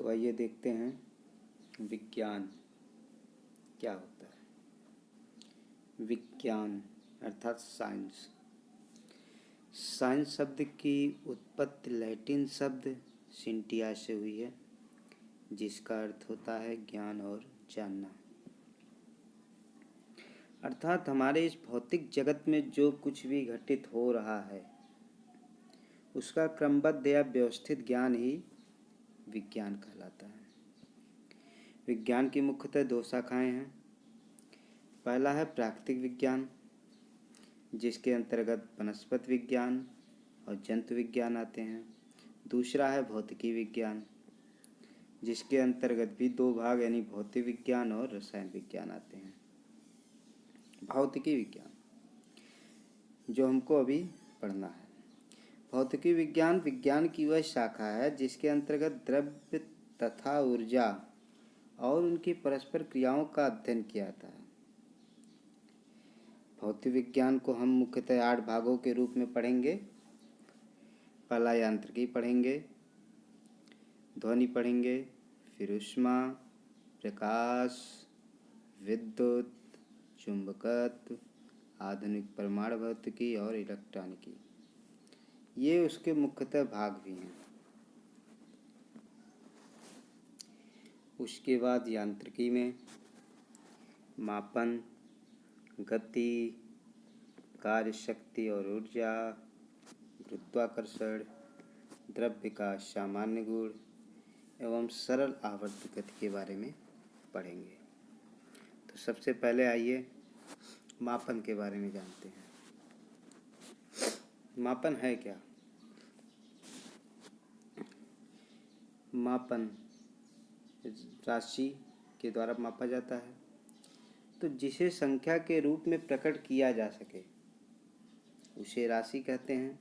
तो आइए देखते हैं विज्ञान क्या होता है। विज्ञान अर्थात साइंस। साइंस शब्द की उत्पत्ति लैटिन शब्द सिंटिया से हुई है, जिसका अर्थ होता है ज्ञान और जानना। अर्थात हमारे इस भौतिक जगत में जो कुछ भी घटित हो रहा है उसका क्रमबद्ध या व्यवस्थित ज्ञान ही विज्ञान कहलाता है। विज्ञान की मुख्यतः दो शाखाएं हैं। पहला है प्राकृतिक विज्ञान, जिसके अंतर्गत वनस्पति विज्ञान और जंतु विज्ञान आते हैं। दूसरा है भौतिकी विज्ञान, जिसके अंतर्गत भी दो भाग यानी भौतिक विज्ञान और रसायन विज्ञान आते हैं। भौतिकी विज्ञान जो हमको अभी पढ़ना है। भौतिकी विज्ञान विज्ञान की वह शाखा है जिसके अंतर्गत द्रव्य तथा ऊर्जा और उनकी परस्पर क्रियाओं का अध्ययन किया जाता है। भौतिक विज्ञान को हम मुख्यतः 8 भागों के रूप में पढ़ेंगे। पहला यांत्रिकी पढ़ेंगे, ध्वनि पढ़ेंगे, फिर ऊष्मा, प्रकाश, विद्युत, चुंबकत्व, आधुनिक परमाणु भौतिकी और इलेक्ट्रॉनिकी। ये उसके मुख्यतः भाग भी हैं। उसके बाद यांत्रिकी में मापन, गति, कार्यशक्ति और ऊर्जा, गुरुत्वाकर्षण, द्रव्य का सामान्य गुण एवं सरल आवर्त गति के बारे में पढ़ेंगे। तो सबसे पहले आइए मापन के बारे में जानते हैं। मापन है क्या? मापन राशि के द्वारा मापा जाता है, तो जिसे संख्या के रूप में प्रकट किया जा सके उसे राशि कहते हैं।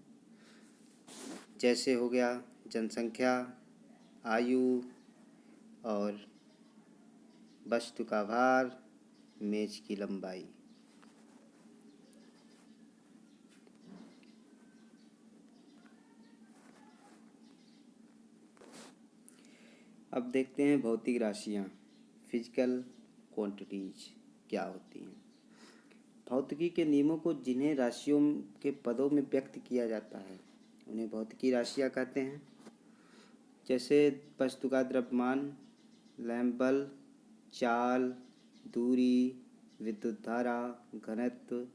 जैसे हो गया जनसंख्या, आयु और वस्तु का भार, मेज की लंबाई। अब देखते हैं भौतिक राशियाँ, फिजिकल क्वांटिटीज क्या होती हैं। भौतिकी के नियमों को जिन्हें राशियों के पदों में व्यक्त किया जाता है उन्हें भौतिकी राशियाँ कहते हैं। जैसे वस्तु का द्रव्यमान, लैंप बल्ब, चाल, दूरी, विद्युत धारा, घनत्व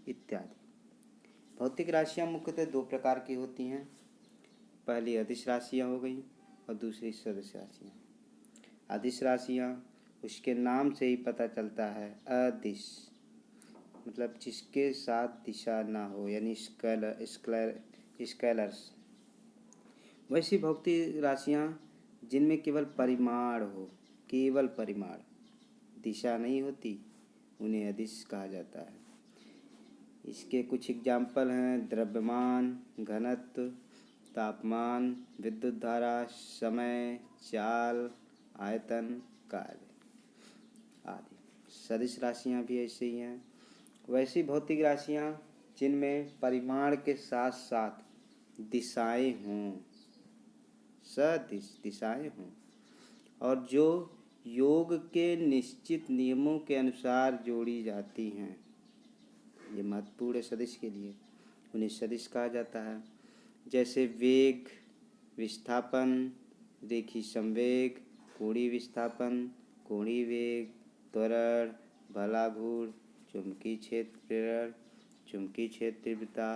इत्यादि। भौतिक राशियाँ मुख्यतः 2 प्रकार की होती हैं। पहली अदिश राशियाँ हो गई और दूसरी सदिश राशियाँ। अदिश राशियाँ उसके नाम से ही पता चलता है, अदिश मतलब जिसके साथ दिशा ना हो, यानी स्केलर्स। वैसी भौतिक राशियाँ जिनमें केवल परिमाण हो, केवल परिमाण, दिशा नहीं होती, उन्हें अदिश कहा जाता है। इसके कुछ एग्जाम्पल हैं द्रव्यमान, घनत्व, तापमान, विद्युत धारा, समय, चाल, आयतन, कार्य आदि। सदिश राशियाँ भी ऐसे ही हैं। वैसी भौतिक राशियाँ जिनमें परिमाण के साथ साथ दिशाएं हों, सदिश दिशाएं हों, और जो योग के निश्चित नियमों के अनुसार जोड़ी जाती हैं। ये महत्वपूर्ण है सदिश के लिए, उन्हें सदिश कहा जाता है। जैसे वेग, विस्थापन, रेखीय संवेग, कोणीय विस्थापन, कोणीय वेग, त्वरण, बलाघूर्ण, चुंबकीय क्षेत्र प्रेरण, चुंबकीय क्षेत्र तीव्रता,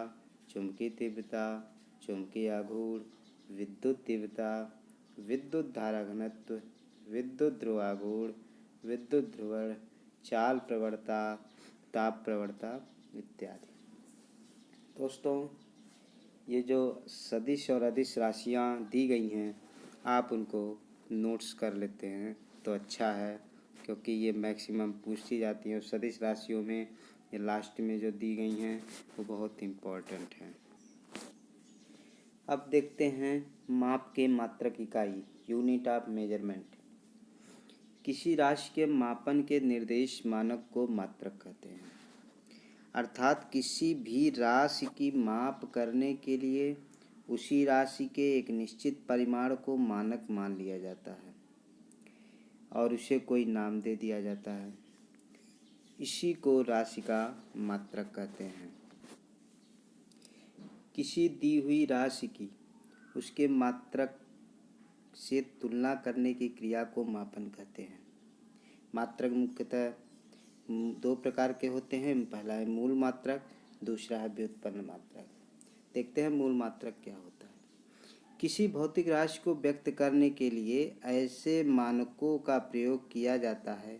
चुंबकीय तीव्रता, चुंबकीय आघूर्ण, विद्युत तीव्रता, विद्युत धारा घनत्व, विद्युत ध्रुवाघूर्ण, विद्युत ध्रुवण, चाल प्रवणता, ताप प्रवणता इत्यादि। दोस्तों, ये जो सदिश और अदिश राशियाँ दी गई हैं, आप उनको नोट्स कर लेते हैं तो अच्छा है, क्योंकि ये मैक्सिमम पूछी जाती हैं। सदिश राशियों में ये लास्ट में जो दी गई हैं वो बहुत इम्पोर्टेंट हैं। अब देखते हैं माप के मात्रक इकाई, यूनिट ऑफ मेजरमेंट। किसी राशि के मापन के निर्देश मानक को मात्रक कहते हैं। अर्थात किसी भी राशि की माप करने के लिए उसी राशि के एक निश्चित परिमाण को मानक मान लिया जाता है। और उसे कोई नाम दे दिया जाता है। इसी को राशि का मात्रक कहते हैं। किसी दी हुई राशि की उसके मात्रक से तुलना करने की क्रिया को मापन कहते हैं। मात्रक मुख्यतः दो प्रकार के होते हैं। पहला है मूल मात्रक, दूसरा है व्युत्पन्न मात्रक। देखते हैं मूल मात्रक क्या होता है। किसी भौतिक राशि को व्यक्त करने के लिए ऐसे मानकों का प्रयोग किया जाता है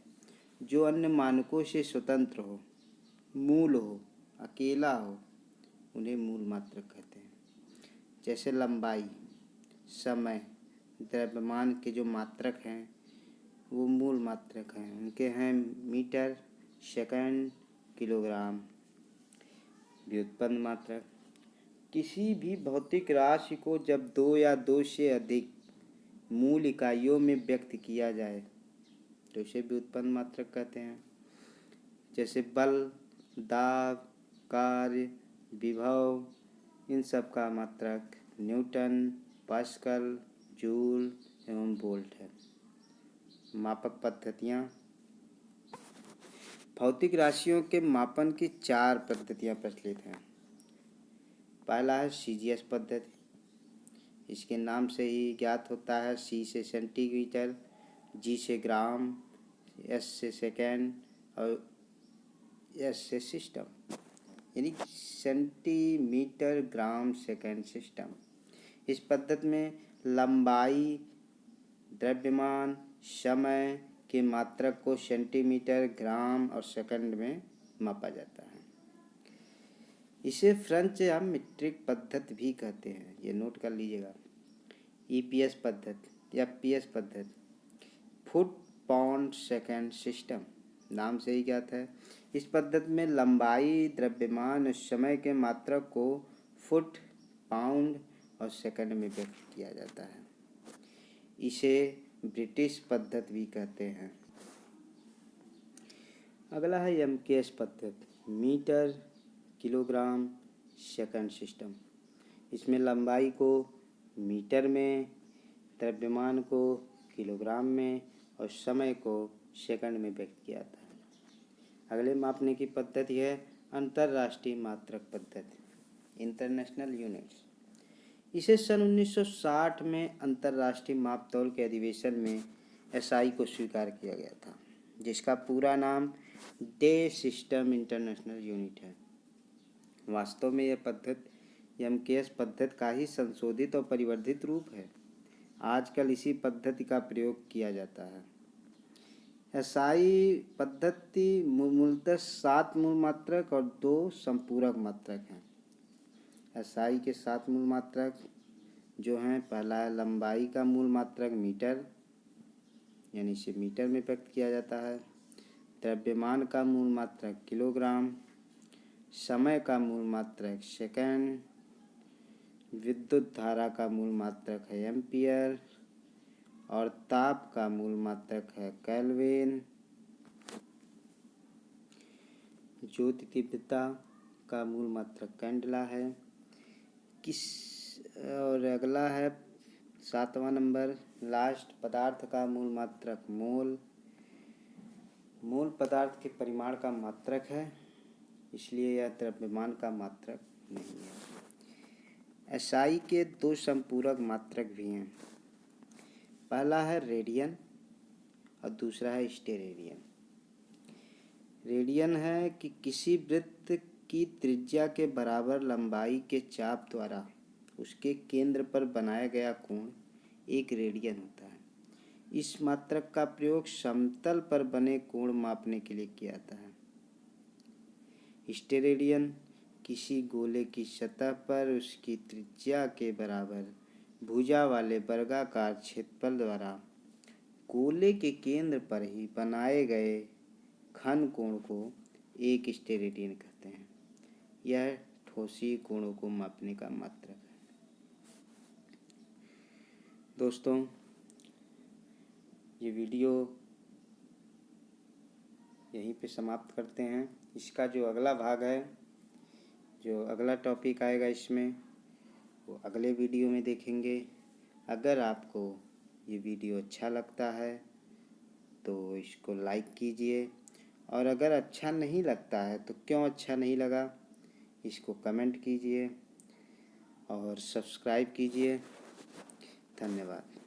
जो अन्य मानकों से स्वतंत्र हो, मूल हो, अकेला हो, उन्हें मूल मात्रक कहते हैं। जैसे लंबाई, समय, द्रव्यमान के जो मात्रक हैं वो मूल मात्रक हैं। उनके हैं मीटर, सेकंड, किलोग्राम। व्युत्पन्न मात्रक, किसी भी भौतिक राशि को जब दो या दो से अधिक मूल इकाइयों में व्यक्त किया जाए तो उसे व्युत्पन्न मात्रक कहते हैं। जैसे बल, दाब, कार्य, विभव, इन सब का मात्रक न्यूटन, पास्कल, जूल एवं वोल्ट है। मापक पद्धतियाँ, भौतिक राशियों के मापन की 4 पद्धतियाँ प्रचलित हैं। पहला है सीजीएस पद्धति। इसके नाम से ही ज्ञात होता है। सी से सेंटीमीटर, जी से ग्राम, एस से सेकेंड और एस से सिस्टम, यानी सेंटीमीटर, ग्राम, सेकेंड, सिस्टम। इस पद्धति में लंबाई, द्रव्यमान, समय के मात्रक को सेंटीमीटर, ग्राम और सेकंड में मापा जाता है। इसे फ्रेंच या मीट्रिक पद्धति भी कहते हैं, ये नोट कर लीजिएगा। ईपीएस पद्धति या पीएस पद्धति, फुट पाउंड सेकंड सिस्टम, नाम से ही ज्ञात है। इस पद्धति में लंबाई, द्रव्यमान और समय के मात्रक को फुट, पाउंड और सेकंड में व्यक्त किया जाता है। इसे ब्रिटिश पद्धति भी कहते हैं। अगला है एमकेएस पद्धति, मीटर, किलोग्राम, सेकंड सिस्टम। इसमें लंबाई को मीटर में, द्रव्यमान को किलोग्राम में और समय को सेकंड में व्यक्त किया जाता है। अगले मापने की पद्धति है अंतर्राष्ट्रीय मात्रक पद्धति, इंटरनेशनल यूनिट्स। इसे सन 1960 में अंतर्राष्ट्रीय मापतौल के अधिवेशन में एसआई को स्वीकार किया गया था, जिसका पूरा नाम डे सिस्टम इंटरनेशनल यूनिट है। वास्तव में यह पद्धति एमकेएस पद्धति का ही संशोधित और परिवर्धित रूप है। आजकल इसी पद्धति का प्रयोग किया जाता है। एसआई पद्धति मूलतः 7 मूल मात्रक और 2 संपूरक मात्रक हैं। एसआई के 7 मूल मात्रक जो हैं, पहला है लंबाई का मूल मात्रक मीटर, यानी इसे मीटर में व्यक्त किया जाता है। द्रव्यमान का मूल मात्रक किलोग्राम, समय का मूल मात्रक सेकंड, विद्युत धारा का मूल मात्रक है एम्पियर और ताप का मूल मात्रक है केल्विन। ज्योति तीव्रता का मूल मात्रक कैंडला है। और अगला है 7वां नंबर, लास्ट, पदार्थ का मूल मात्रक मोल। मोल पदार्थ के परिमाण का मात्रक है, इसलिए यह द्रव्यमान का मात्रक नहीं है। एसआई के 2 संपूरक मात्रक भी हैं। पहला है रेडियन और दूसरा है स्टेरेडियन। रेडियन है कि किसी वृत्त की त्रिज्या के बराबर लंबाई के चाप द्वारा उसके केंद्र पर बनाया गया कोण एक रेडियन होता है। इस मात्रक का प्रयोग समतल पर बने कोण मापने के लिए किया जाता है। स्टेरेडियन किसी गोले की सतह पर उसकी त्रिज्या के बराबर भुजा वाले वर्गाकार क्षेत्रफल द्वारा गोले के केंद्र पर ही बनाए गए घन कोण को एक स्टेरेडियन कहते हैं। यह ठोसी कोणों को मापने का मात्रक है। दोस्तों, ये वीडियो यहीं पे समाप्त करते हैं। इसका जो अगला भाग है, जो अगला टॉपिक आएगा इसमें, वो अगले वीडियो में देखेंगे। अगर आपको ये वीडियो अच्छा लगता है इसको लाइक कीजिए, और अगर अच्छा नहीं लगता है तो क्यों अच्छा नहीं लगा इसको कमेंट कीजिए और सब्सक्राइब कीजिए। धन्यवाद।